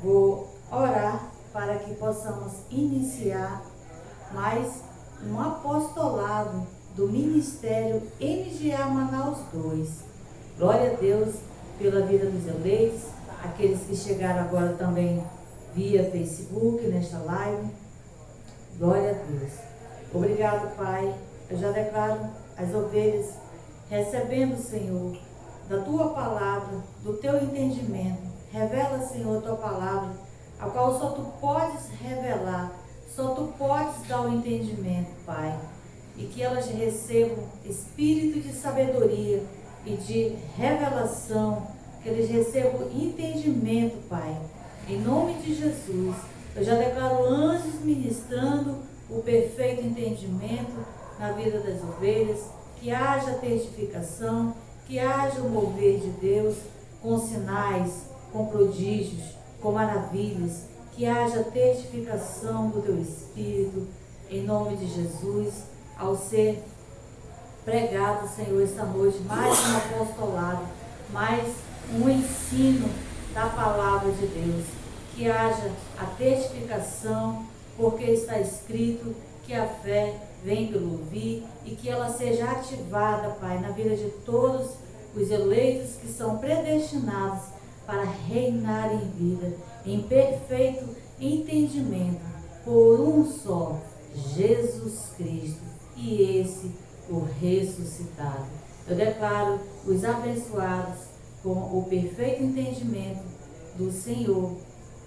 vou orar para que possamos iniciar mais um apostolado do Ministério MGA Manaus 2. Glória a Deus pela vida dos eleitos, aqueles que chegaram agora também via Facebook, nesta live. Glória a Deus. Obrigado, Pai. Eu já declaro as ovelhas recebendo, Senhor, da Tua palavra, do Teu entendimento. Revela, Senhor, a Tua palavra, a qual só Tu podes revelar, só Tu podes dar o entendimento, Pai. E que elas recebam espírito de sabedoria e de revelação, que eles recebam entendimento, Pai. Em nome de Jesus, eu já declaro anjos ministrando o perfeito entendimento na vida das ovelhas, que haja testificação, que haja o mover de Deus com sinais, com prodígios, com maravilhas, que haja testificação do Teu Espírito, em nome de Jesus, ao ser pregado, Senhor, esta noite, mais um apostolado, mais um ensino da palavra de Deus, que haja a testificação, porque está escrito que a fé vem pelo ouvir e que ela seja ativada, Pai, na vida de todos os eleitos que são predestinados para reinar em vida, em perfeito entendimento, por um só, Jesus Cristo, e esse o ressuscitado. Eu declaro os abençoados com o perfeito entendimento do Senhor.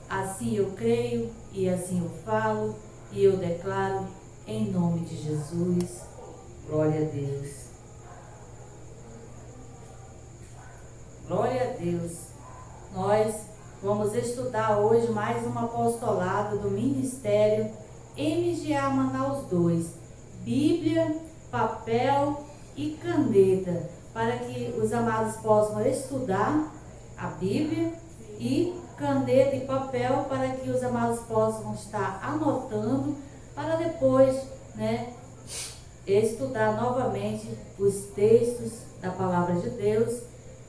Assim eu creio e assim eu falo e eu declaro em nome de Jesus. Glória a Deus. Glória a Deus. Nós vamos estudar hoje mais um apostolado do Ministério MGA Manaus 2. Bíblia, papel e caneta, para que os amados possam estudar a Bíblia, e caneta e papel para que os amados possam estar anotando para depois, estudar novamente os textos da palavra de Deus,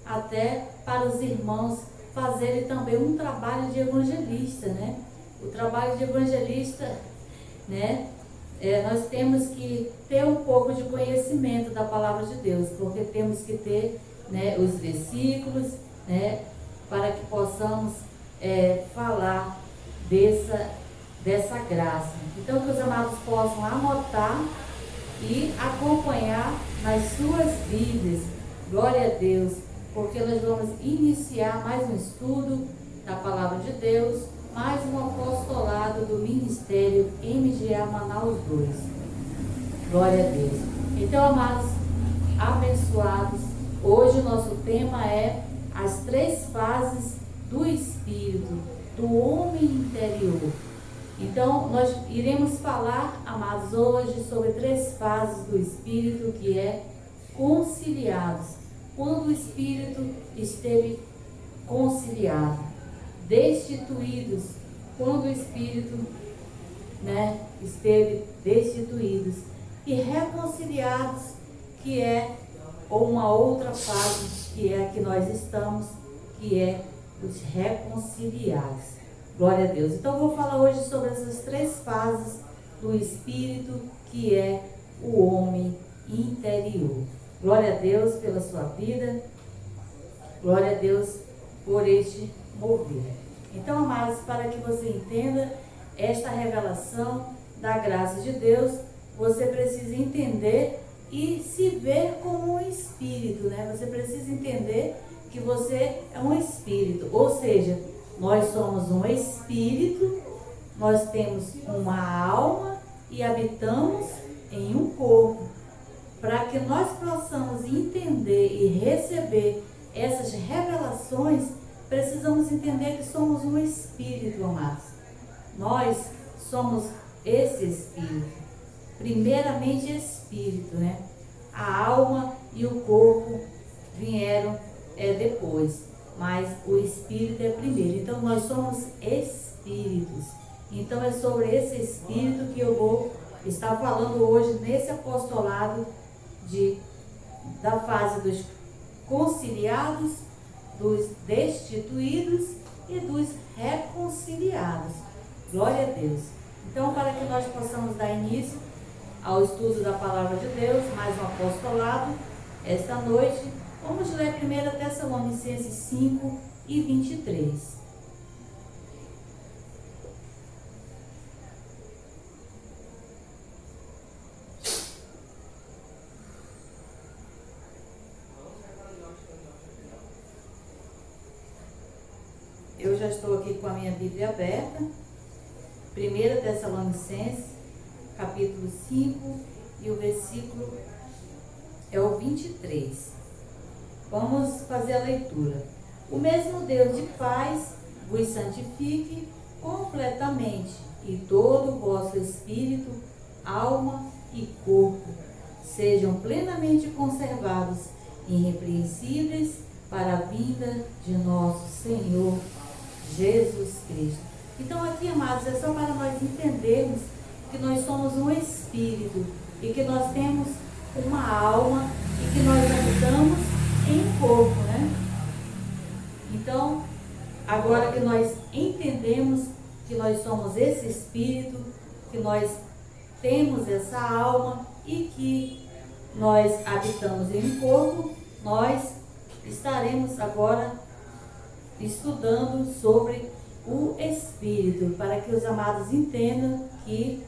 até para os irmãos fazerem também um trabalho de evangelista, O trabalho de evangelista, nós temos que ter um pouco de conhecimento da palavra de Deus, porque temos que ter, os versículos, para que possamos falar dessa graça. Então, que os amados possam anotar e acompanhar nas suas vidas. Glória a Deus, porque nós vamos iniciar mais um estudo da palavra de Deus, mais um apostolado do Ministério MGA Manaus 2. Glória a Deus. Então, amados abençoados, hoje o nosso tema é as 3 fases do Espírito, do homem interior. Então, nós iremos falar, amados, hoje sobre 3 fases do Espírito, que é conciliados. Quando o Espírito esteve conciliado, destituídos, quando o Espírito, esteve destituídos, e reconciliados, que é uma outra fase, que é a que nós estamos, que é os reconciliados. Glória a Deus. Então, eu vou falar hoje sobre essas 3 fases do Espírito, que é o homem interior. Glória a Deus pela sua vida. Glória a Deus por este mover. Então, amados, para que você entenda esta revelação da graça de Deus, você precisa entender e se ver como um espírito, Você precisa entender que você é um espírito, ou seja, nós somos um espírito, nós temos uma alma e habitamos em um corpo. Para que nós possamos entender e receber essas revelações, precisamos entender que somos um espírito, amados. Nós somos esse espírito. Primeiramente espírito, A alma e o corpo vieram depois, mas o espírito é primeiro. Então nós somos espíritos. Então é sobre esse espírito que eu vou estar falando hoje nesse apostolado da fase dos conciliados, dos destituídos e dos reconciliados. reconciliados. Glória a Deus. Então, para que nós possamos dar início ao estudo da Palavra de Deus, mais um apostolado, esta noite, vamos ler 1 Tessalonicenses 5 e 23. Eu já estou aqui com a minha Bíblia aberta. 1 Tessalonicenses, capítulo 5, e o versículo é o 23. Vamos fazer a leitura. O mesmo Deus de paz vos santifique completamente, e todo o vosso espírito, alma e corpo sejam plenamente conservados, irrepreensíveis, para a vinda de nosso Senhor Jesus Cristo. Então aqui, amados, é só para nós entendermos que nós somos um espírito e que nós temos uma alma e que nós habitamos em um corpo, né? Então, agora que nós entendemos que nós somos esse espírito, que nós temos essa alma e que nós habitamos em um corpo, nós estaremos agora estudando sobre o Espírito, para que os amados entendam que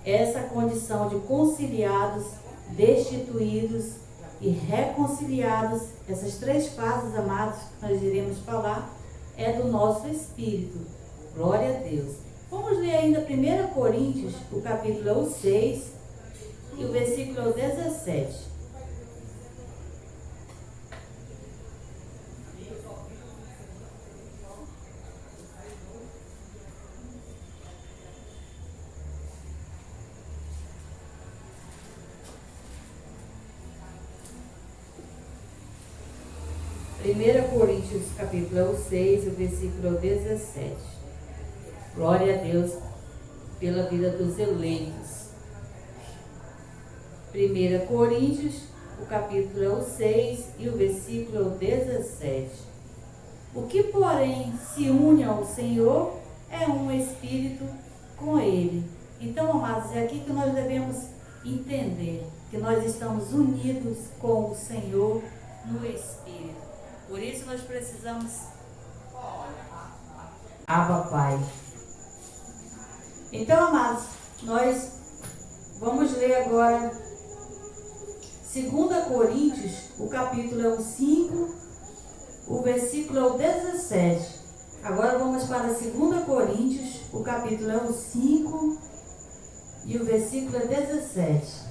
essa condição de conciliados, destituídos e reconciliados, essas três fases, amados, que nós iremos falar, é do nosso Espírito. Glória a Deus. Vamos ler ainda 1 Coríntios, o capítulo é o 6 e o versículo é o 17. 1 Coríntios, capítulo é o 6, o versículo é o 17. Glória a Deus pela vida dos eleitos. 1 Coríntios, o capítulo é o 6 e o versículo é o 17. O que, porém, se une ao Senhor é um espírito com Ele. Então, amados, é aqui que nós devemos entender que nós estamos unidos com o Senhor no Espírito. Por isso nós precisamos Abba Pai. Então, amados, nós vamos ler agora 2 Coríntios, o capítulo é o 5, o versículo é o 17. Agora vamos para 2 Coríntios, o capítulo é o 5 e o versículo é 17.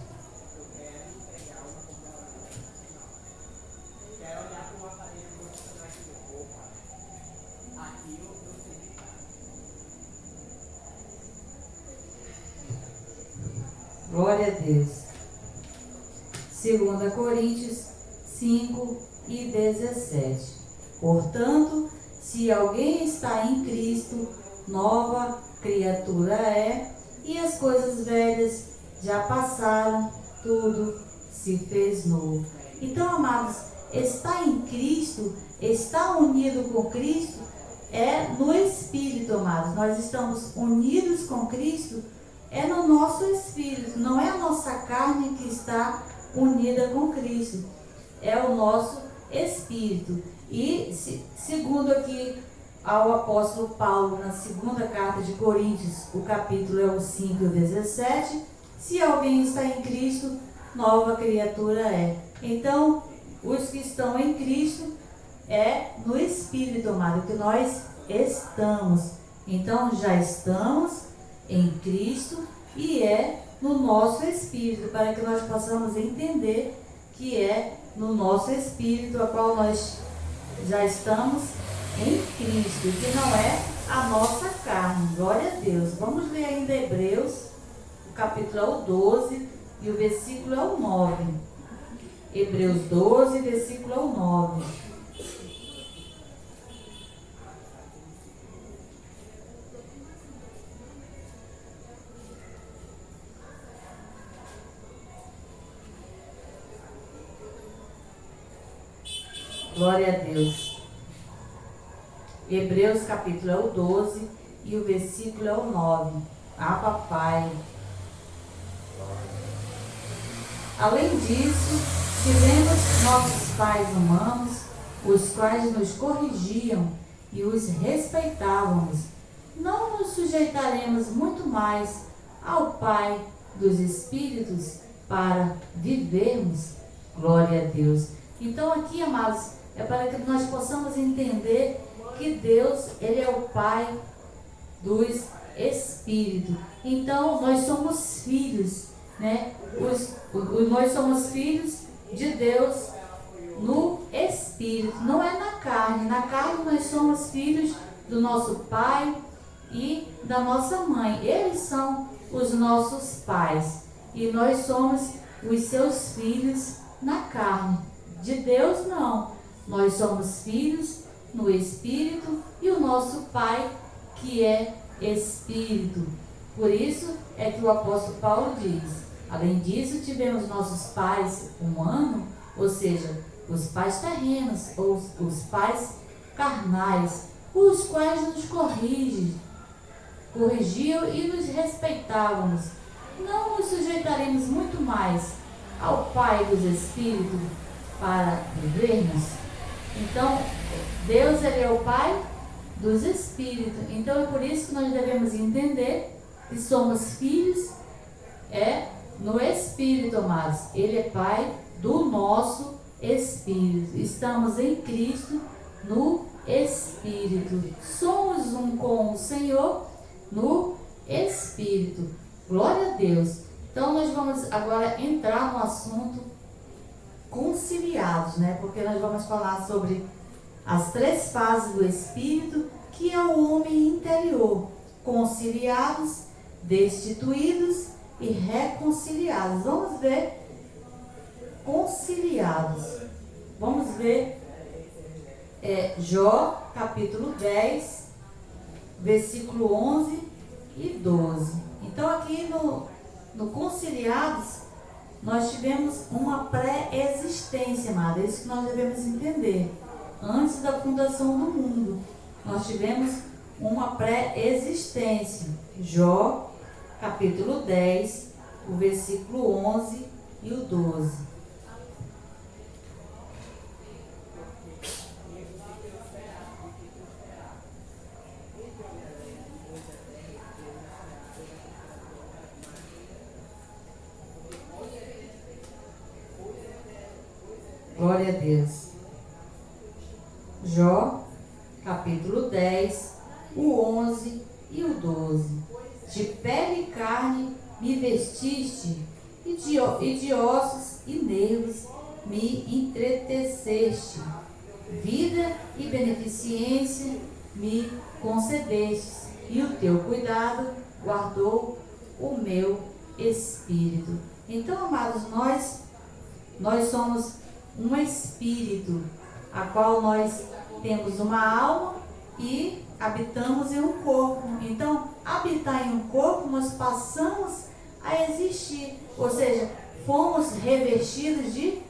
Glória a Deus. 2 Coríntios 5 e 17. Portanto, se alguém está em Cristo, nova criatura é, e as coisas velhas já passaram, tudo se fez novo. Então, amados, estar em Cristo, estar unido com Cristo, é no Espírito, amados. Nós estamos unidos com Cristo, é no nosso Espírito, não é a nossa carne que está unida com Cristo, é o nosso Espírito. E segundo aqui ao apóstolo Paulo, na segunda carta de Coríntios, o capítulo é o 5 e 17, se alguém está em Cristo, nova criatura é. Então, os que estão em Cristo é no Espírito, amado, que nós estamos. Então, já estamos em Cristo e é no nosso Espírito, para que nós possamos entender que é no nosso Espírito a qual nós já estamos em Cristo, que não é a nossa carne. Glória a Deus. Vamos ler ainda Hebreus, o capítulo é o 12 e o versículo é o 9. Hebreus 12, versículo é o 9. Glória a Deus. Hebreus capítulo é o 12 e o versículo é o 9. Ah, papai. Além disso, tivemos nossos pais humanos, os quais nos corrigiam e os respeitávamos. Não nos sujeitaremos muito mais ao Pai dos Espíritos para vivermos? Glória a Deus. Então aqui, amados, é para que nós possamos entender que Deus, Ele é o Pai dos Espíritos. Então nós somos filhos, né? Nós somos filhos de Deus no Espírito, não é na carne. Na carne nós somos filhos do nosso pai e da nossa mãe. Eles são os nossos pais e nós somos os seus filhos na carne. De Deus não. Nós somos filhos no Espírito e o nosso Pai que é Espírito. Por isso é que o apóstolo Paulo diz: além disso, tivemos nossos pais humanos, ou seja, os pais terrenos, ou os pais carnais, os quais nos corrigiam e nos respeitávamos. Não nos sujeitaremos muito mais ao Pai dos Espíritos para vivermos? Então, Deus, Ele é o Pai dos Espíritos. Então, é por isso que nós devemos entender que somos filhos no Espírito, amados. Ele é Pai do nosso Espírito. Estamos em Cristo no Espírito. Somos um com o Senhor no Espírito. Glória a Deus. Então, nós vamos agora entrar no assunto conciliados, né? Porque nós vamos falar sobre as 3 fases do Espírito, que é o homem interior: conciliados, destituídos e reconciliados. Vamos ver conciliados. Vamos ver Jó, capítulo 10, versículo 11 e 12. Então, aqui no conciliados, nós tivemos uma pré-existência, amada. É isso que nós devemos entender. Antes da fundação do mundo, nós tivemos uma pré-existência. Jó, capítulo 10, o versículo 11 e o 12. Glória a Deus. Jó, capítulo 10, o 11 e o 12. De pele e carne me vestiste, e de ossos e nervos me entreteceste. Vida e beneficência me concedestes, e o teu cuidado guardou o meu espírito. Então, amados, nós somos um espírito, a qual nós temos uma alma e habitamos em um corpo. Então, habitar em um corpo, nós passamos a existir, ou seja, fomos revestidos de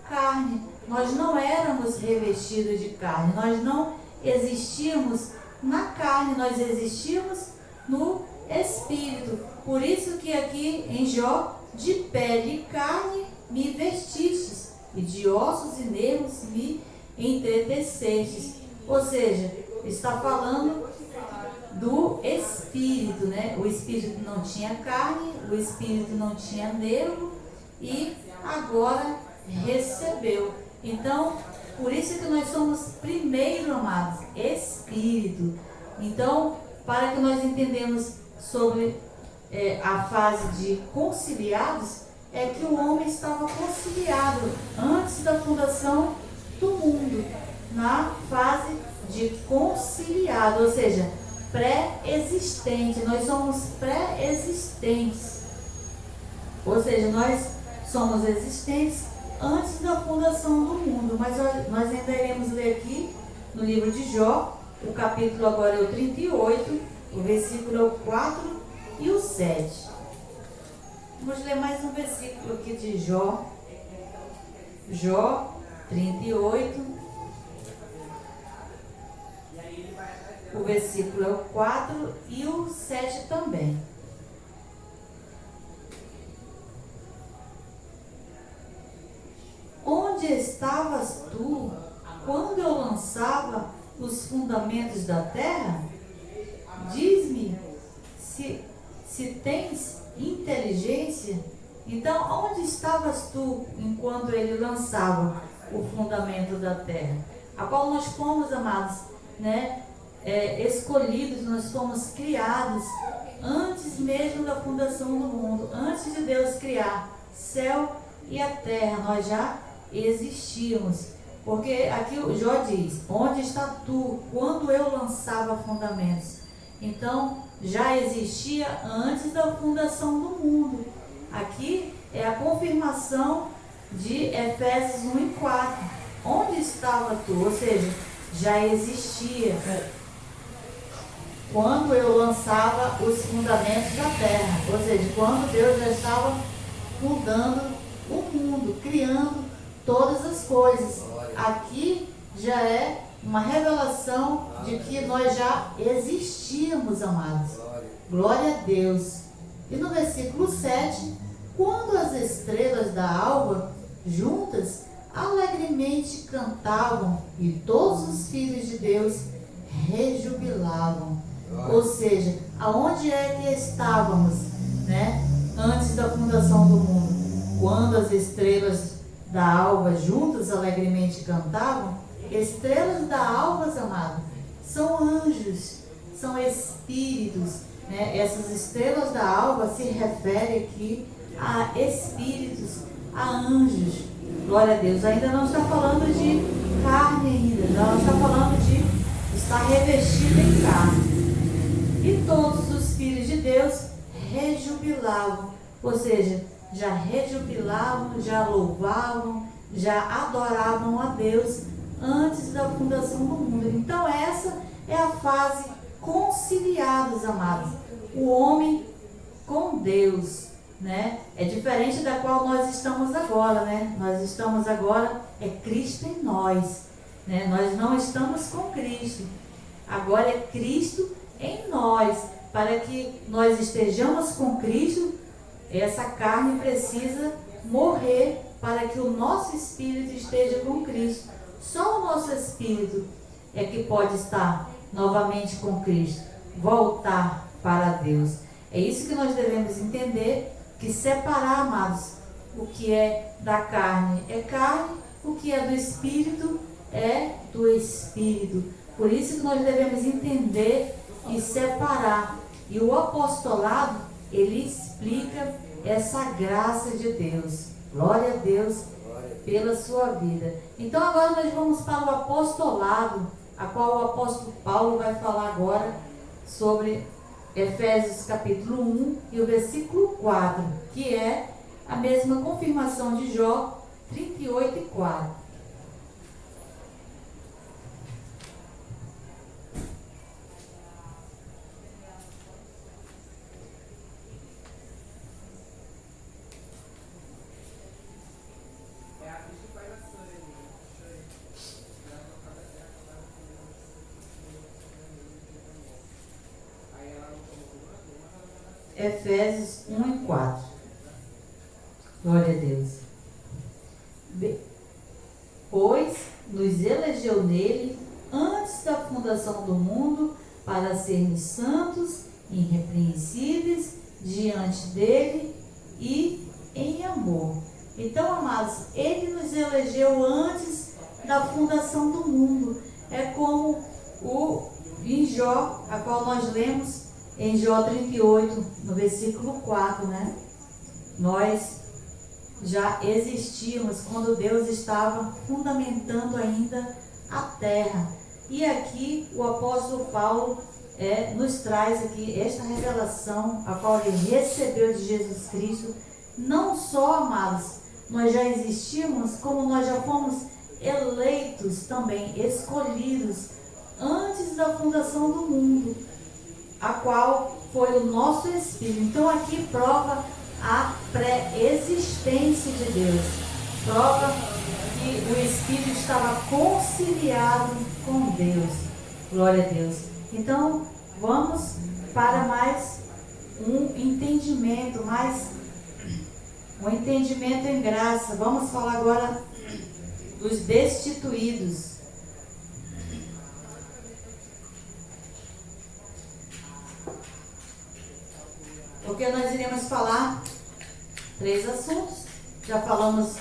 carne. Nós não éramos revestidos de carne, nós não existíamos na carne, nós existíamos no espírito. Por isso que aqui em Jó, de pele e carne me vestistes, e de ossos e nervos me entretecestes. Ou seja, está falando do espírito, né? O espírito não tinha carne, o espírito não tinha nervo e agora recebeu. Então, por isso que nós somos primeiro, amados, espírito. Então, para que nós entendamos sobre a fase de conciliados, é que o homem estava conciliado antes da fundação do mundo, na fase de conciliado, ou seja, pré-existente. Nós somos pré-existentes, ou seja, nós somos existentes antes da fundação do mundo. Mas nós ainda iremos ler aqui no livro de Jó, o capítulo agora é o 38, o versículo é o 4 e o 7. Vamos ler mais um versículo aqui de Jó. Jó 38. o versículo é o 4 e o 7 também. Onde estavas tu quando eu lançava os fundamentos da terra? Diz-me se tens inteligência. Então, onde estavas tu enquanto ele lançava o fundamento da terra? A qual nós fomos, amados, né? Escolhidos, nós fomos criados antes mesmo da fundação do mundo, antes de Deus criar céu e a terra, nós já existíamos. Porque aqui o Jó diz: onde está tu quando eu lançava fundamentos? Então já existia antes da fundação do mundo. Aqui é a confirmação de Efésios 1 e 4. Onde estava tu? Ou seja, já existia quando eu lançava os fundamentos da terra. Ou seja, quando Deus já estava fundando o mundo, criando todas as coisas. Aqui já é uma revelação de que nós já existíamos, amados. Glória a Deus. E no versículo 7, quando as estrelas da alva juntas alegremente cantavam e todos os filhos de Deus rejubilavam. Ou seja, aonde é que estávamos, né, antes da fundação do mundo? Quando as estrelas da alva juntas alegremente cantavam. Estrelas da alva, amados, são anjos, são espíritos, né? Essas estrelas da alva se referem aqui a espíritos, a anjos. Glória a Deus. Ainda não está falando de carne ainda, não está falando de estar revestido em carne. E todos os filhos de Deus rejubilavam, ou seja, já rejubilavam, já louvavam, já adoravam a Deus antes da fundação do mundo. Então essa é a fase conciliados, amados. O homem com Deus, né? É diferente da qual nós estamos agora, né? Nós estamos agora, é Cristo em nós, né? Nós não estamos com Cristo. Agora é Cristo em nós. Para que nós estejamos com Cristo, essa carne precisa morrer para que o nosso espírito esteja com Cristo. Só o nosso espírito é que pode estar novamente com Cristo, voltar para Deus. É isso que nós devemos entender, que separar, amados, o que é da carne é carne, o que é do espírito é do espírito. Por isso que nós devemos entender e separar. E o apostolado, ele explica essa graça de Deus. Glória a Deus pela sua vida. Então agora nós vamos para o apostolado, a qual o apóstolo Paulo vai falar agora sobre Efésios capítulo 1 e o versículo 4, que é a mesma confirmação de Jó 38 e 4. Efésios 1 e 4. Glória a Deus. Pois nos elegeu nele antes da fundação do mundo para sermos santos, irrepreensíveis diante dele e em amor. Então, amados, ele nos elegeu antes da fundação do mundo. É como em Jó, a qual nós lemos em Jó 38, no versículo 4, né? Nós já existíamos quando Deus estava fundamentando ainda a terra. E aqui o apóstolo Paulo nos traz aqui esta revelação, a qual ele recebeu de Jesus Cristo. Não só, amados, nós já existíamos, como nós já fomos eleitos também, escolhidos antes da fundação do mundo, a qual foi o nosso Espírito. Então aqui prova a pré-existência de Deus, prova que o Espírito estava conciliado com Deus. Glória a Deus. Então, vamos para mais um entendimento em graça. Vamos falar agora dos destituídos. Porque nós iremos falar 3 assuntos. Já falamos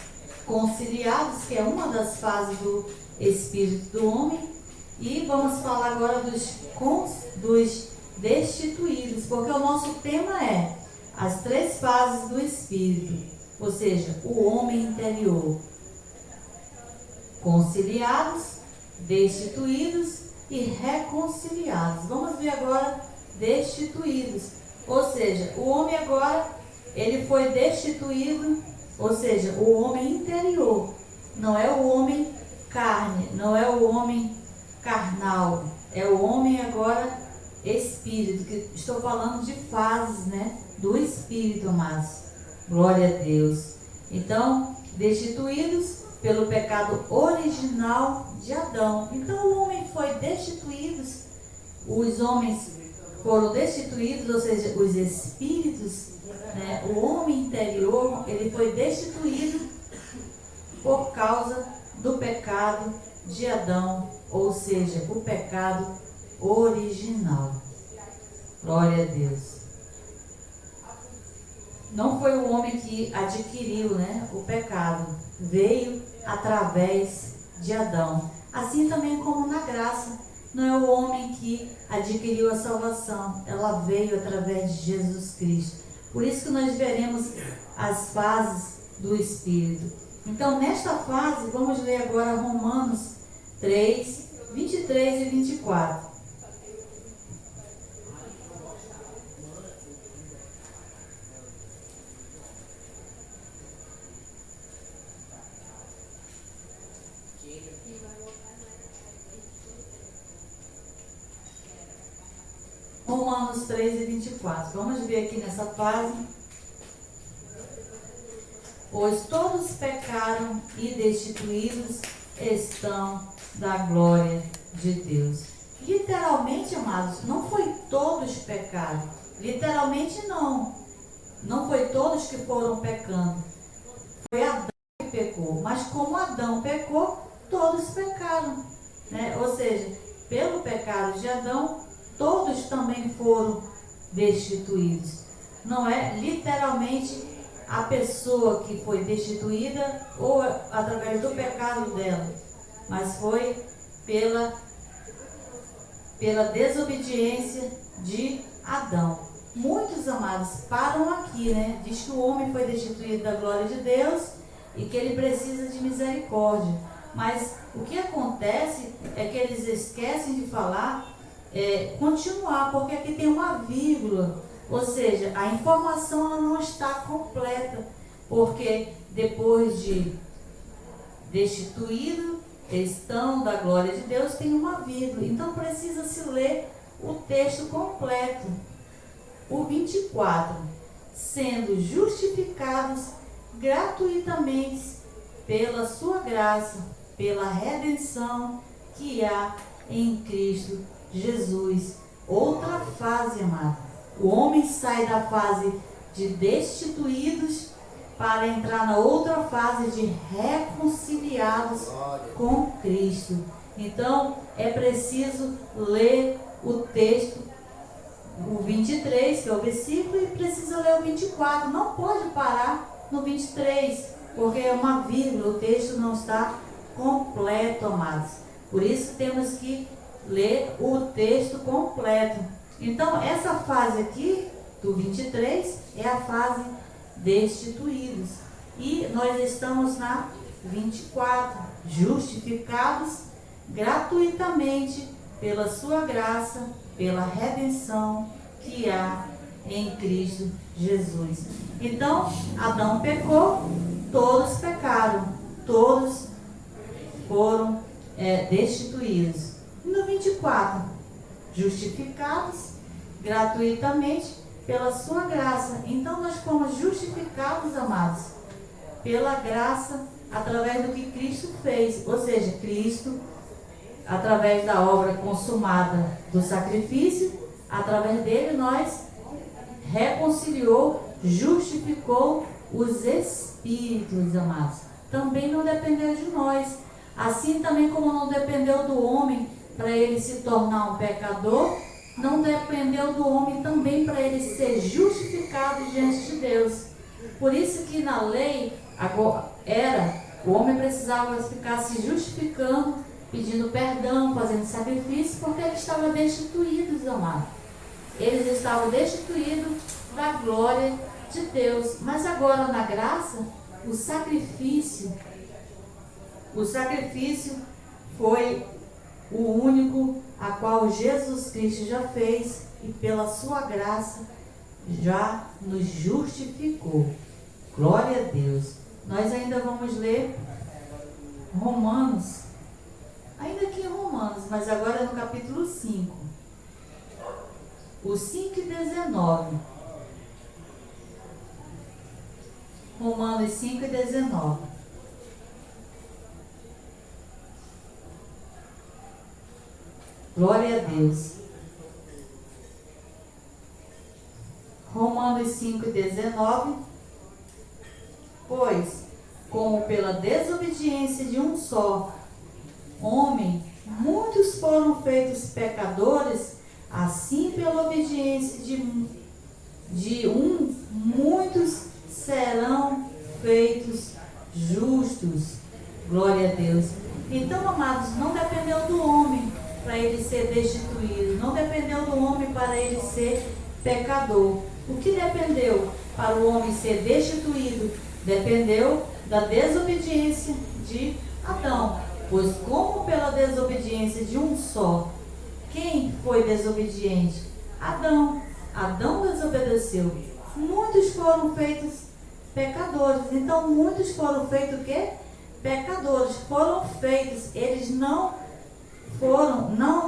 conciliados, que é uma das fases do espírito do homem. E vamos falar agora dos destituídos, porque o nosso tema é as 3 fases do espírito, ou seja, o homem interior. Conciliados, destituídos e reconciliados. Vamos ver agora destituídos, ou seja, o homem agora, ele foi destituído, ou seja, o homem interior. Não é o homem carne, não é o homem carnal, é o homem agora espírito, que estou falando de fases, né, do espírito, mas glória a Deus. Então, destituídos pelo pecado original de Adão. Então, o homem foi destituído, os homens foram destituídos, ou seja, os espíritos, né, o homem interior, ele foi destituído por causa do pecado de Adão, ou seja, o pecado original. Glória a Deus. Não foi o homem que adquiriu, né, o pecado, veio através de Adão. Assim também como na graça, não é o homem que adquiriu a salvação, ela veio através de Jesus Cristo. Por isso que nós veremos as fases do Espírito. Então, nesta fase, vamos ler agora Romanos 3, 23 e 24. Romanos 3 e 24. Vamos ver aqui nessa fase. Pois todos pecaram e destituídos estão da glória de Deus. Literalmente, amados, não foi todos pecaram. Literalmente não. Não foi todos que foram pecando. Foi Adão que pecou. Mas como Adão pecou, todos pecaram, né? Ou seja, pelo pecado de Adão, todos também foram destituídos. Não é literalmente a pessoa que foi destituída ou através do pecado dela, mas foi pela desobediência de Adão. Muitos, amados, param aqui, né? Diz que o homem foi destituído da glória de Deus e que ele precisa de misericórdia. Mas o que acontece é que eles esquecem de falar, continuar, porque aqui tem uma vírgula, ou seja, a informação ela não está completa, porque depois de destituído, estão da glória de Deus, tem uma vírgula, então precisa se ler o texto completo. O 24, sendo justificados gratuitamente pela sua graça, pela redenção que há em Cristo Jesus. Outra fase, amado. O homem sai da fase de destituídos para entrar na outra fase de reconciliados com Cristo. Então, é preciso ler o texto, o 23, que é o versículo, e precisa ler o 24. Não pode parar no 23, porque é uma vírgula, o texto não está completo, amados. Por isso temos que ler o texto completo. Então, essa fase aqui, do 23, é a fase destituídos. E nós estamos na 24, justificados gratuitamente pela sua graça, pela redenção que há em Cristo Jesus. Então, Adão pecou, todos pecaram, todos foram destituídos. No 24, justificados gratuitamente pela sua graça. Então nós fomos justificados, amados, pela graça através do que Cristo fez. Ou seja, Cristo, através da obra consumada do sacrifício, através dele nós reconciliou, justificou os espíritos, amados. Também não dependeu de nós. Assim também como não dependeu do homem para ele se tornar um pecador, não dependeu do homem também para ele ser justificado diante de Deus. Por isso que na lei o homem precisava ficar se justificando, pedindo perdão, fazendo sacrifício, porque ele estava destituído, amados. Eles estavam destituídos da glória de Deus. Mas agora na graça, o sacrifício foi o único a qual Jesus Cristo já fez e pela sua graça já nos justificou. Glória a Deus. Nós ainda vamos ler Romanos, ainda aqui em Romanos, mas agora no capítulo 5. O 5 e 19. Romanos 5 e 19. Glória a Deus. Romanos 5 e 19. Pois, como pela desobediência de um só homem, muitos foram feitos pecadores, assim pela obediência de um, muitos serão feitos justos. Glória a Deus. Então, amados, não dependeu do homem para ele ser destituído, não dependeu do homem para ele ser pecador. O que dependeu para o homem ser destituído? Dependeu da desobediência de Adão. Pois como pela desobediência de um só, quem foi desobediente? Adão. Adão desobedeceu. Muitos foram feitos pecadores. Então muitos foram feitos o quê? Pecadores. Foram feitos. Eles não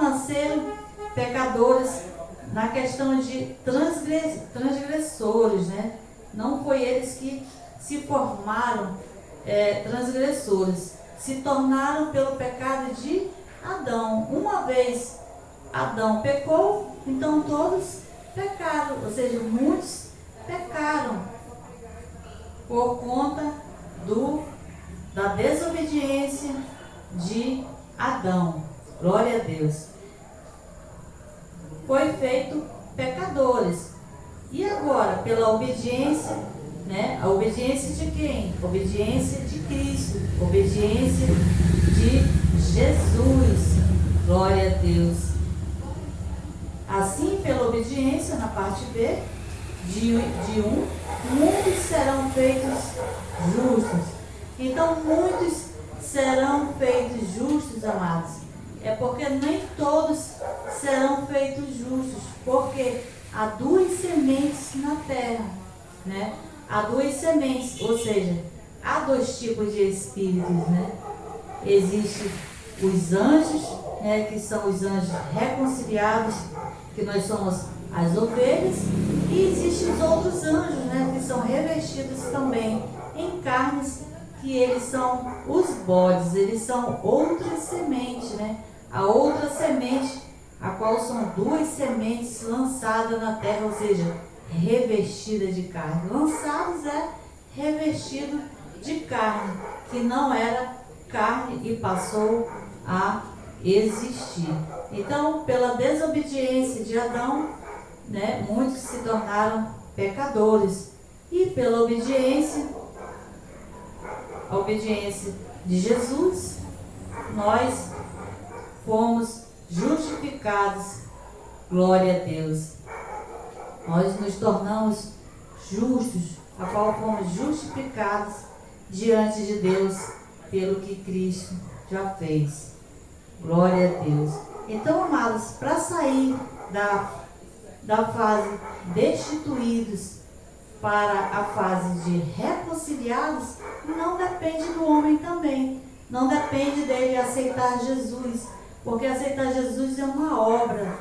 nasceram pecadores na questão de transgressores, né? Não foi eles que se formaram transgressores. Se tornaram pelo pecado de Adão. Uma vez Adão pecou, então todos pecaram, ou seja, muitos pecaram por conta da desobediência de Adão. Glória a Deus. Foi feito pecadores. E agora, pela obediência, né? A obediência de quem? Obediência de Cristo, obediência de Jesus. Glória a Deus. Assim, pela obediência, na parte B, muitos serão feitos justos. Então, muitos serão feitos justos, amados. É porque nem todos serão feitos justos, porque há duas sementes na terra, né? Há duas sementes, ou seja, há dois tipos de espíritos, né? Existem os anjos, né, que são os anjos reconciliados, que nós somos as ovelhas, e existem os outros anjos, né, que são revestidos também em carnes, que eles são os bodes, eles são outras sementes, né? A outra semente, a qual são duas sementes lançadas na terra, ou seja, revestidas de carne. Lançados é revestido de carne, que não era carne e passou a existir. Então, pela desobediência de Adão, né, muitos se tornaram pecadores. E pela obediência, a obediência de Jesus, nós fomos justificados. Glória a Deus. Nós nos tornamos justos, a qual fomos justificados diante de Deus pelo que Cristo já fez. Glória a Deus. Então, amados, para sair da fase destituídos para a fase de reconciliados, não depende do homem também. Não depende dele aceitar Jesus, porque aceitar Jesus é uma obra.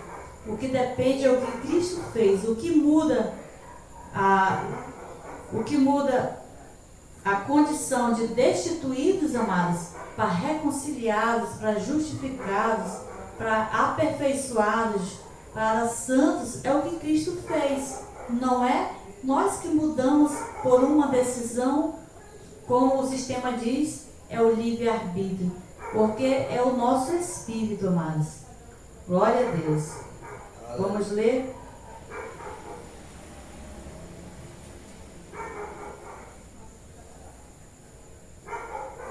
O que depende é o que Cristo fez. O que muda a condição de destituídos, amados, para reconciliados, para justificados, para aperfeiçoados, para santos, é o que Cristo fez. Não é nós que mudamos por uma decisão, como o sistema diz, é o livre-arbítrio, porque é o nosso espírito, amados. Glória a Deus. Vamos ler?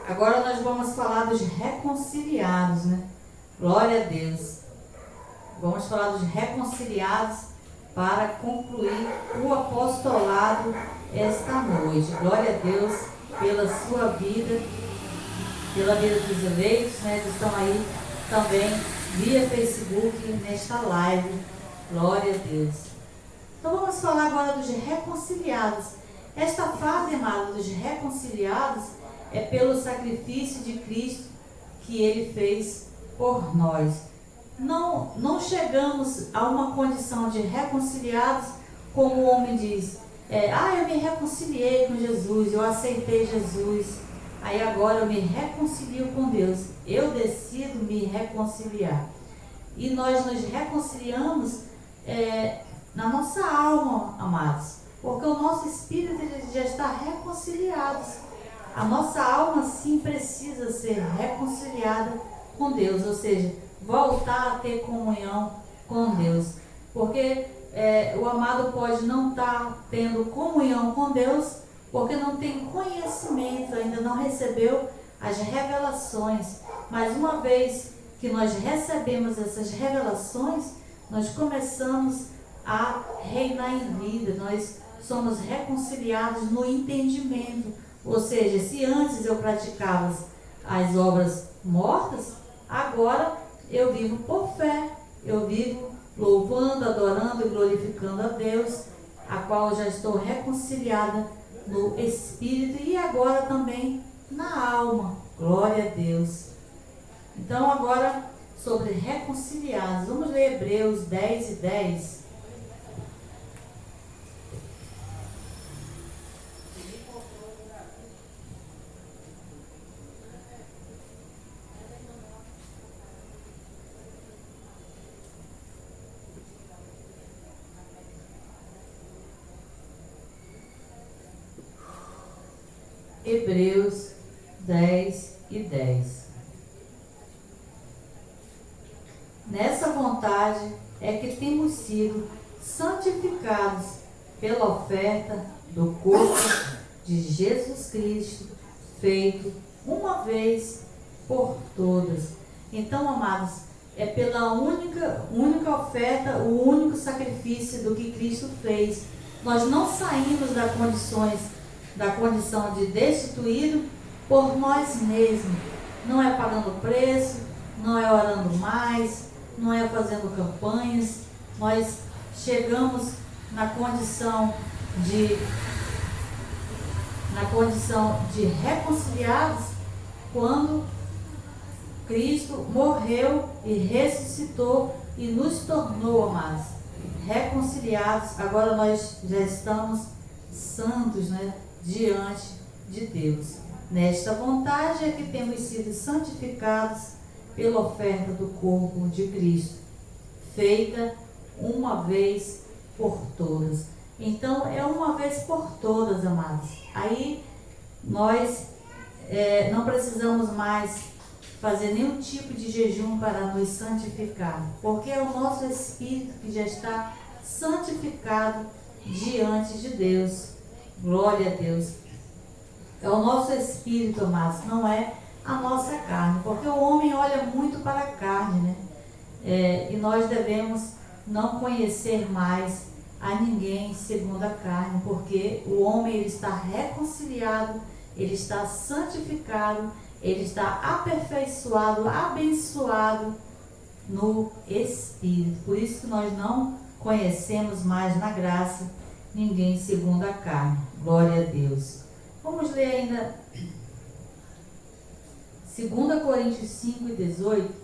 Agora nós vamos falar dos reconciliados, né? Glória a Deus. Vamos falar dos reconciliados para concluir o apostolado esta noite. Glória a Deus pela sua vida, pela vida dos eleitos, né? Que estão aí também via Facebook nesta live. Glória a Deus. Então vamos falar agora dos reconciliados. Esta fase, amada, dos reconciliados é pelo sacrifício de Cristo que Ele fez por nós. Não chegamos a uma condição de reconciliados como o homem diz. Eu me reconciliei com Jesus, eu aceitei Jesus, aí agora eu me reconcilio com Deus. Eu decido me reconciliar. E nós nos reconciliamos na nossa alma, amados, porque o nosso espírito já está reconciliado. A nossa alma sim precisa ser reconciliada com Deus, ou seja, voltar a ter comunhão com Deus. Porque o amado pode não estar tendo comunhão com Deus, porque não tem conhecimento, ainda não recebeu as revelações. Mas uma vez que nós recebemos essas revelações, nós começamos a reinar em vida, nós somos reconciliados no entendimento. Ou seja, se antes eu praticava as obras mortas, agora eu vivo por fé, eu vivo louvando, adorando e glorificando a Deus, a qual eu já estou reconciliada no Espírito e agora também na alma. Glória a Deus. Então agora sobre reconciliados, vamos ler Hebreus 10:10. Hebreus 10:10. Nessa vontade é que temos sido santificados pela oferta do corpo de Jesus Cristo, feito uma vez por todas. Então, amados, é pela única oferta, o único sacrifício do que Cristo fez. Nós não saímos da condição de destituído por nós mesmos. Não é pagando preço, não é orando mais, não é fazendo campanhas. Nós chegamos na condição de reconciliados quando Cristo morreu e ressuscitou e nos tornou, amados, reconciliados. Agora nós já estamos santos, né, diante de Deus. Nesta vontade é que temos sido santificados pela oferta do corpo de Cristo, feita uma vez por todas. Então é uma vez por todas, amados. Aí nós não precisamos mais fazer nenhum tipo de jejum para nos santificar, porque é o nosso espírito que já está santificado diante de Deus. Glória a Deus. É o nosso espírito, amados, não é a nossa carne, porque o homem olha muito para a carne, né? E nós devemos não conhecer mais a ninguém segundo a carne, porque o homem ele está reconciliado, ele está santificado, ele está aperfeiçoado, abençoado no Espírito. Por isso que nós não conhecemos mais na graça ninguém segundo a carne. Glória a Deus. Vamos ler ainda 2 Coríntios 5:18.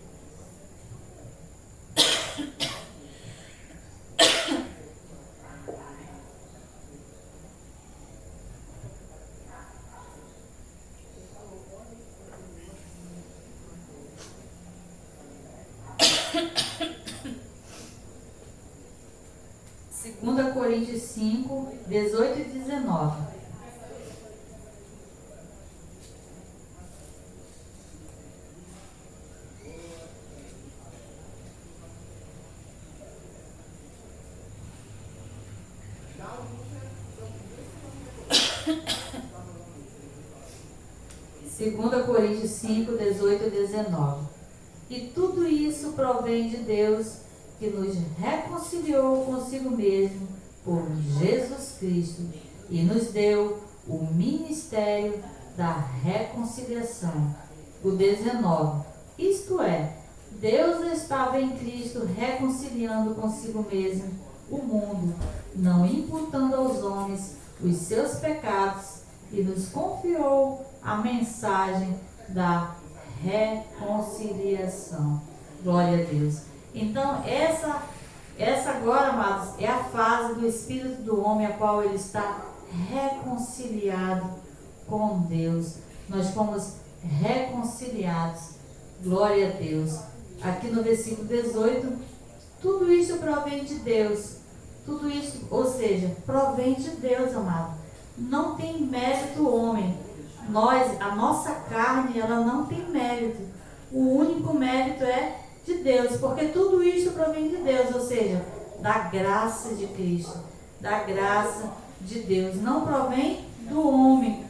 2 Coríntios 5, 18 e 19. Segunda Coríntios 5, 18 e 19. E tudo isso provém de Deus, que nos reconciliou consigo mesmo por Jesus Cristo e nos deu o ministério da reconciliação. O 19. Isto é, Deus estava em Cristo reconciliando consigo mesmo o mundo, não imputando aos homens os seus pecados, e nos confiou a mensagem da reconciliação. Glória a Deus. Então, essa agora, amados, é a fase do espírito do homem, a qual ele está reconciliado com Deus. Nós fomos reconciliados. Glória a Deus. Aqui no versículo 18, tudo isso provém de Deus. Tudo isso, ou seja, provém de Deus, amado. Não tem mérito homem. A nossa carne, ela não tem mérito. O único mérito é de Deus, porque tudo isso provém de Deus, ou seja, da graça de Cristo, da graça de Deus. Não provém do homem,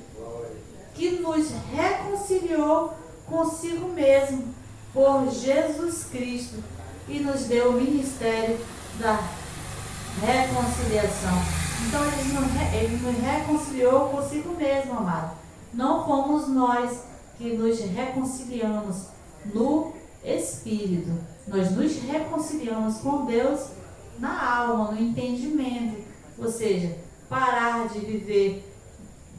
que nos reconciliou consigo mesmo por Jesus Cristo e nos deu o ministério da reconciliação. Então ele nos reconciliou consigo mesmo, amado. Não fomos nós que nos reconciliamos no Espírito. Nós nos reconciliamos com Deus na alma, no entendimento. Ou seja, parar de viver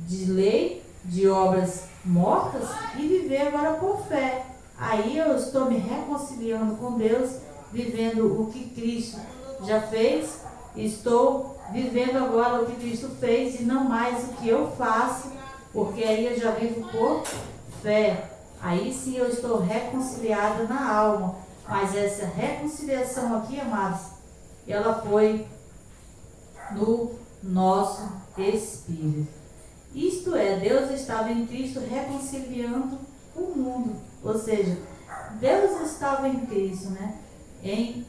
de lei, de obras mortas e viver agora por fé. Aí eu estou me reconciliando com Deus, vivendo o que Cristo já fez. Estou vivendo agora o que Cristo fez e não mais o que eu faço, porque aí eu já vivo por fé. Aí sim eu estou reconciliada na alma. Mas essa reconciliação aqui, amados, ela foi no nosso espírito. Isto é, Deus estava em Cristo reconciliando o mundo. Ou seja, Deus estava em Cristo, né? Em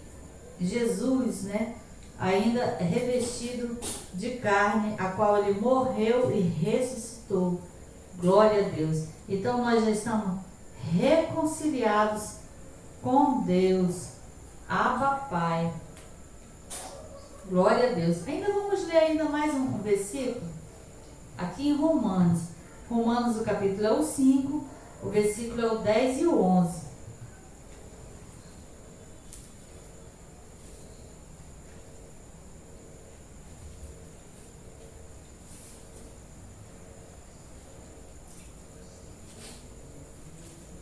Jesus, né? Ainda revestido de carne, a qual ele morreu e ressuscitou. Glória a Deus. Então nós já estamos reconciliados com Deus. Abba, Pai. Glória a Deus. Ainda vamos ler ainda mais um versículo. Aqui em Romanos. Romanos, o capítulo é o 5, o versículo é o 10 e o 11.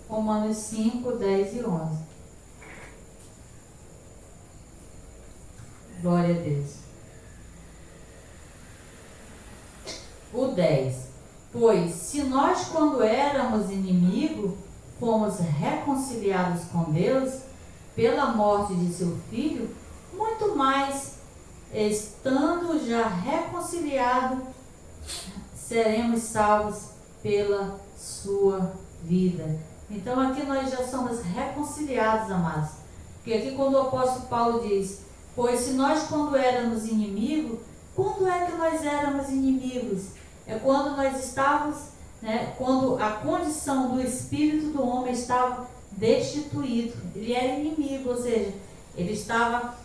Romanos 5, 10 e 11. Glória a Deus. O 10. Pois, se nós, quando éramos inimigos, fomos reconciliados com Deus pela morte de seu Filho, muito mais, estando já reconciliados, seremos salvos pela sua vida. Então aqui nós já somos reconciliados, amados. Porque aqui quando o apóstolo Paulo diz, pois se nós quando éramos inimigos, quando é que nós éramos inimigos? É quando nós estávamos, né, quando a condição do espírito do homem estava destituído. Ele era inimigo, ou seja, ele estava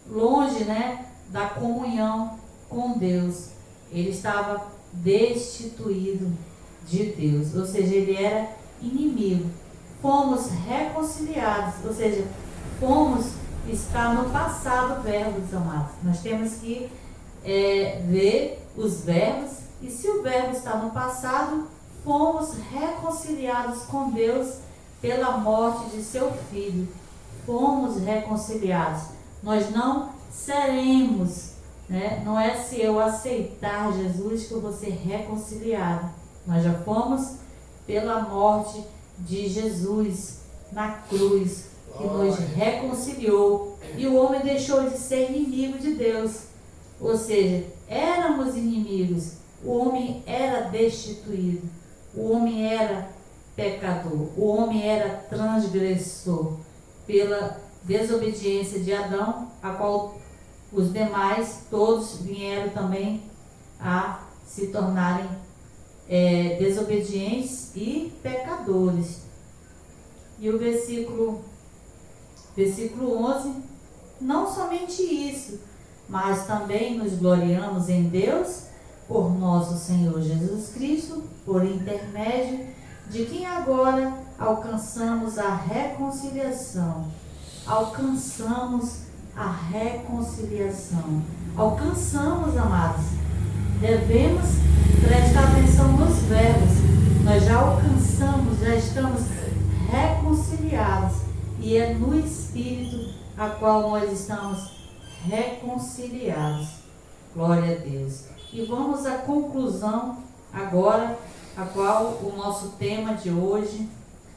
longe, né, da comunhão com Deus. Ele estava destituído de Deus, ou seja, ele era inimigo. Fomos reconciliados, ou seja, está no passado verbos, amados. Nós temos que ver os verbos, e se o verbo está no passado, fomos reconciliados com Deus pela morte de seu Filho. Fomos reconciliados. Nós não seremos, né? Não é se eu aceitar Jesus que eu vou ser reconciliado. Nós já fomos pela morte de Jesus na cruz, que nos reconciliou e o homem deixou de ser inimigo de Deus. Ou seja, éramos inimigos, o homem era destituído, o homem era pecador, o homem era transgressor pela desobediência de Adão, a qual os demais todos vieram também a se tornarem desobedientes e pecadores. E o versículo 11, não somente isso, mas também nos gloriamos em Deus por nosso Senhor Jesus Cristo, por intermédio de quem agora alcançamos a reconciliação. Alcançamos a reconciliação. Alcançamos, amados. Devemos prestar atenção nos verbos. Nós já alcançamos, já estamos reconciliados. E é no Espírito a qual nós estamos reconciliados. Glória a Deus. E vamos à conclusão agora, a qual o nosso tema de hoje,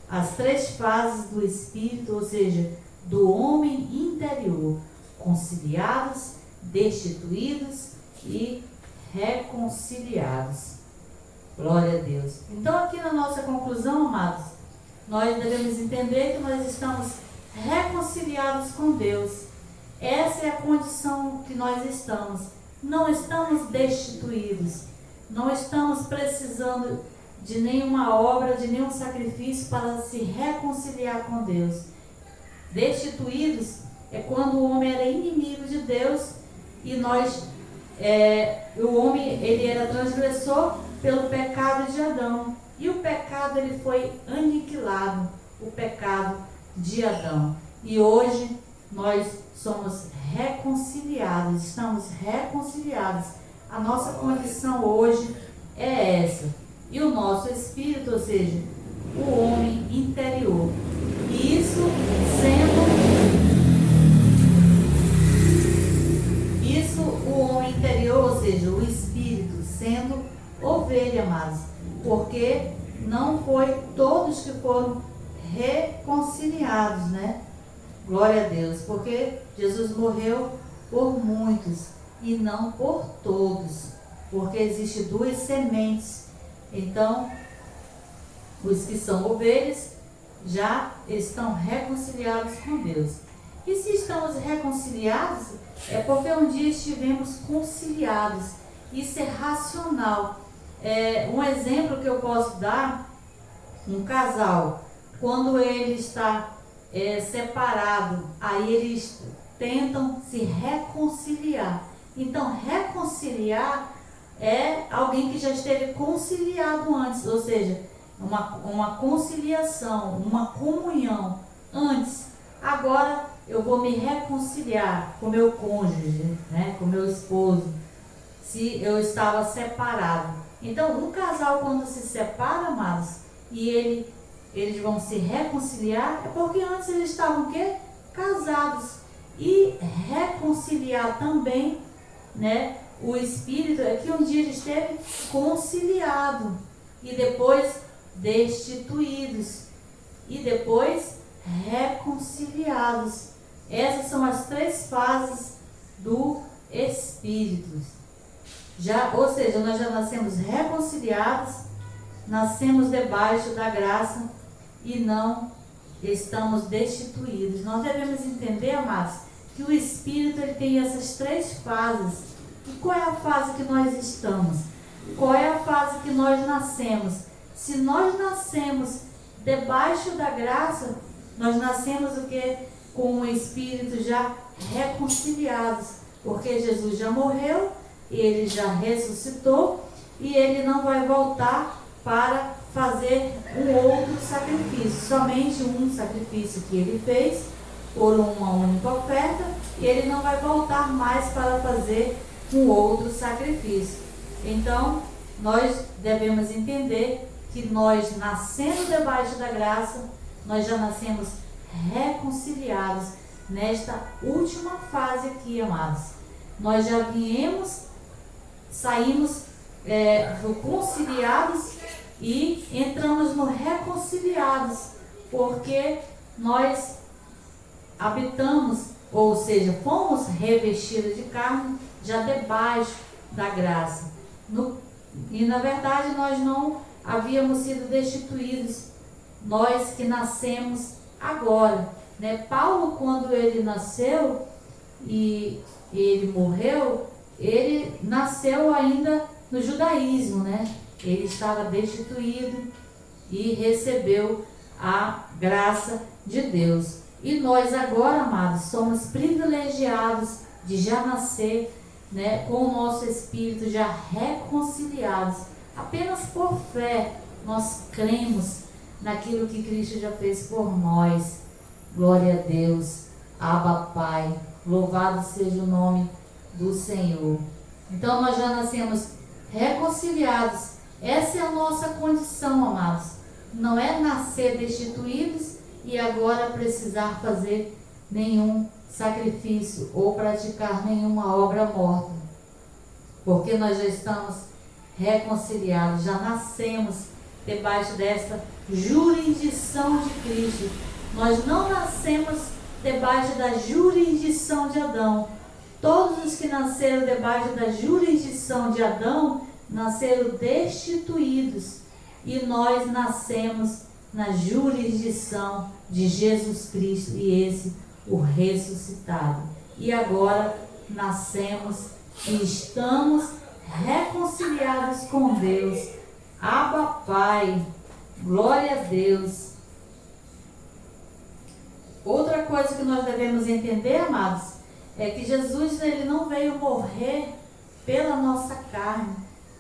as 3 fases do Espírito, ou seja, do homem interior, conciliados, destituídos e reconciliados. Glória a Deus. Então, aqui na nossa conclusão, amados, nós devemos entender que nós estamos reconciliados com Deus. Essa é a condição que nós estamos. Não estamos destituídos. Não estamos precisando de nenhuma obra, de nenhum sacrifício para se reconciliar com Deus. Destituídos é quando o homem era inimigo de Deus e o homem ele era transgressor pelo pecado de Adão. E o pecado ele foi aniquilado, o pecado de Adão. E hoje nós somos reconciliados, estamos reconciliados. A nossa condição hoje é essa. E o nosso espírito, ou seja, o homem interior. E isso o homem interior, ou seja, o espírito, sendo ovelha, amados. Porque não foi todos que foram reconciliados, né? Glória a Deus. Porque Jesus morreu por muitos e não por todos. Porque existem 2 sementes. Então, os que são ovelhas já estão reconciliados com Deus. E se estamos reconciliados, é porque um dia estivemos conciliados. Isso é racional. Um exemplo que eu posso dar, um casal, quando ele está separado, aí eles tentam se reconciliar. Então, reconciliar é alguém que já esteve conciliado antes, ou seja, uma conciliação, uma comunhão antes. Agora eu vou me reconciliar com meu cônjuge, né, com meu esposo, se eu estava separado. Então, um casal quando se separa, amados, e eles vão se reconciliar, é porque antes eles estavam o quê? Casados. E reconciliar também, né? O espírito é que um dia ele esteve conciliado e depois destituídos e depois reconciliados. Essas são as 3 fases do espírito. Ou seja, nós já nascemos reconciliados, nascemos debaixo da graça e não estamos destituídos. Nós devemos entender, amados, que o espírito ele tem essas 3 fases. E qual é a fase que nós estamos? Qual é a fase que nós nascemos? Se nós nascemos debaixo da graça, nós nascemos o quê? Com o espírito já reconciliados, porque Jesus já morreu, ele já ressuscitou e ele não vai voltar para fazer um outro sacrifício, somente um sacrifício que ele fez por uma única oferta, e ele não vai voltar mais para fazer um outro sacrifício. Então, nós devemos entender que nós, nascendo debaixo da graça, nós já nascemos reconciliados nesta última fase aqui, amados. Nós já saímos do conciliados e entramos no reconciliados, porque nós habitamos ou seja, fomos revestidos de carne já debaixo da graça. E na verdade nós não havíamos sido destituídos, nós que nascemos agora, né? Paulo, quando ele nasceu e ele morreu, ele nasceu ainda no judaísmo, né? Ele estava destituído e recebeu a graça de Deus. E nós agora, amados, somos privilegiados de já nascer, né, com o nosso espírito já reconciliados. Apenas por fé nós cremos naquilo que Cristo já fez por nós. Glória a Deus, Abba Pai, louvado seja o nome do Senhor. Então nós já nascemos reconciliados. Essa é a nossa condição, amados. Não é nascer destituídos e agora precisar fazer nenhum sacrifício ou praticar nenhuma obra morta, porque nós já estamos reconciliados, já nascemos debaixo dessa jurisdição de Cristo. Nós não nascemos debaixo da jurisdição de Adão. Todos os que nasceram debaixo da jurisdição de Adão nasceram destituídos, e nós nascemos na jurisdição de Jesus Cristo, e esse o ressuscitado. E agora nascemos e estamos reconciliados com Deus. Abba Pai, glória a Deus. Outra coisa que nós devemos entender, amados, é que Jesus, ele não veio morrer pela nossa carne.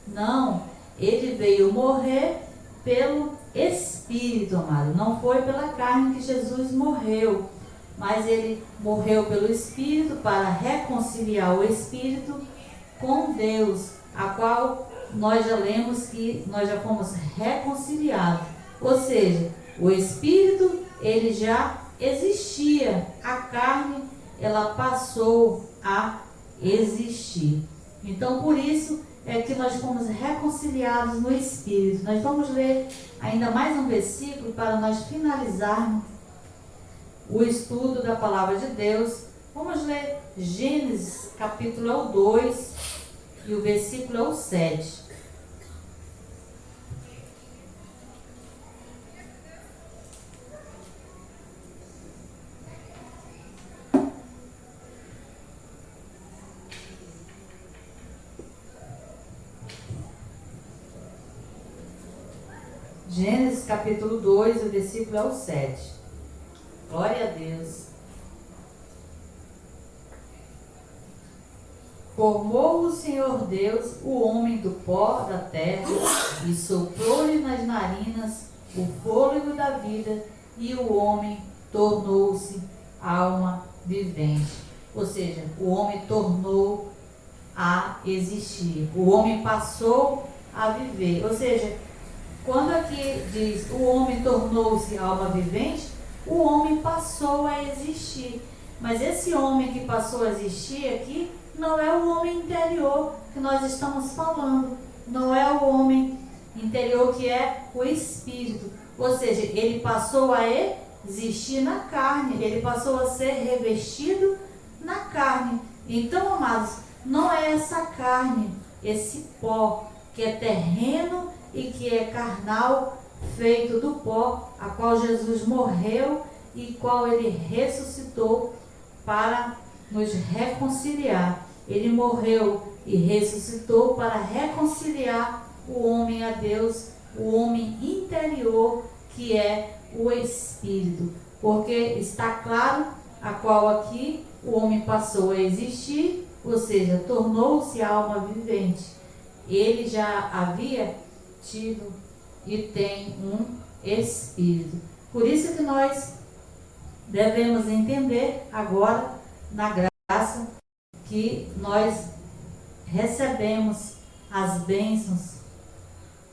Não, ele veio morrer pelo Espírito, amado. Não foi pela carne que Jesus morreu, mas ele morreu pelo Espírito para reconciliar o Espírito com Deus, a qual nós já lemos que nós já fomos reconciliados. Ou seja, o Espírito, ele já existia, a carne, ela passou a existir. Então, por isso é que nós fomos reconciliados no Espírito. Nós vamos ler ainda mais um versículo para nós finalizarmos o estudo da palavra de Deus. Vamos ler Gênesis, capítulo 2, e o versículo 7. Gênesis capítulo 2, o versículo é o 7. Glória a Deus. Formou o Senhor Deus o homem do pó da terra e soprou-lhe nas narinas o fôlego da vida, e o homem tornou-se alma vivente. Ou seja, o homem tornou a existir. O homem passou a viver. Ou seja, quando aqui diz o homem tornou-se alma vivente, o homem passou a existir. Mas esse homem que passou a existir aqui não é o homem interior que nós estamos falando. Não é o homem interior que é o espírito. Ou seja, ele passou a existir na carne. Ele passou a ser revestido na carne. Então, amados, não é essa carne, esse pó que é terreno e que é carnal, feito do pó, a qual Jesus morreu e qual ele ressuscitou para nos reconciliar. Ele morreu e ressuscitou para reconciliar o homem a Deus, o homem interior, que é o Espírito. Porque está claro a qual aqui o homem passou a existir, ou seja, tornou-se alma vivente. Ele já havia tido e tem um Espírito. Por isso que nós devemos entender agora, na graça, que nós recebemos as bênçãos,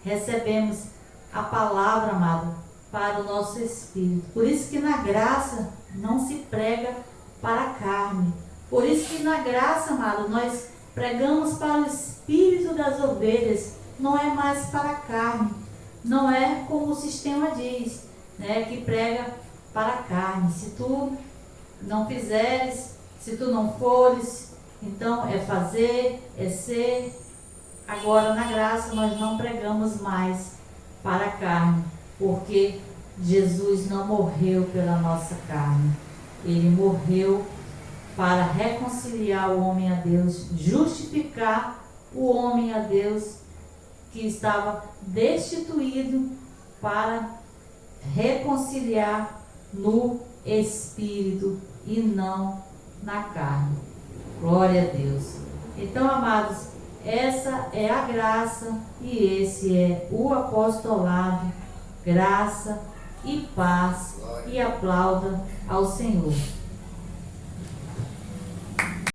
recebemos a palavra, amado, para o nosso espírito. Por isso que na graça não se prega para a carne. Por isso que na graça, amado, nós pregamos para o espírito das ovelhas, não é mais para a carne. Não é como o sistema diz, né, que prega para a carne. Se tu não fizeres Se tu não fores, então é fazer, é ser. Agora na graça nós não pregamos mais para a carne, porque Jesus não morreu pela nossa carne. Ele morreu para reconciliar o homem a Deus, justificar o homem a Deus que estava destituído, para reconciliar no Espírito e não na carne. Glória a Deus. Então, amados, essa é a graça e esse é o apostolado. Graça e paz, e aplauda ao Senhor.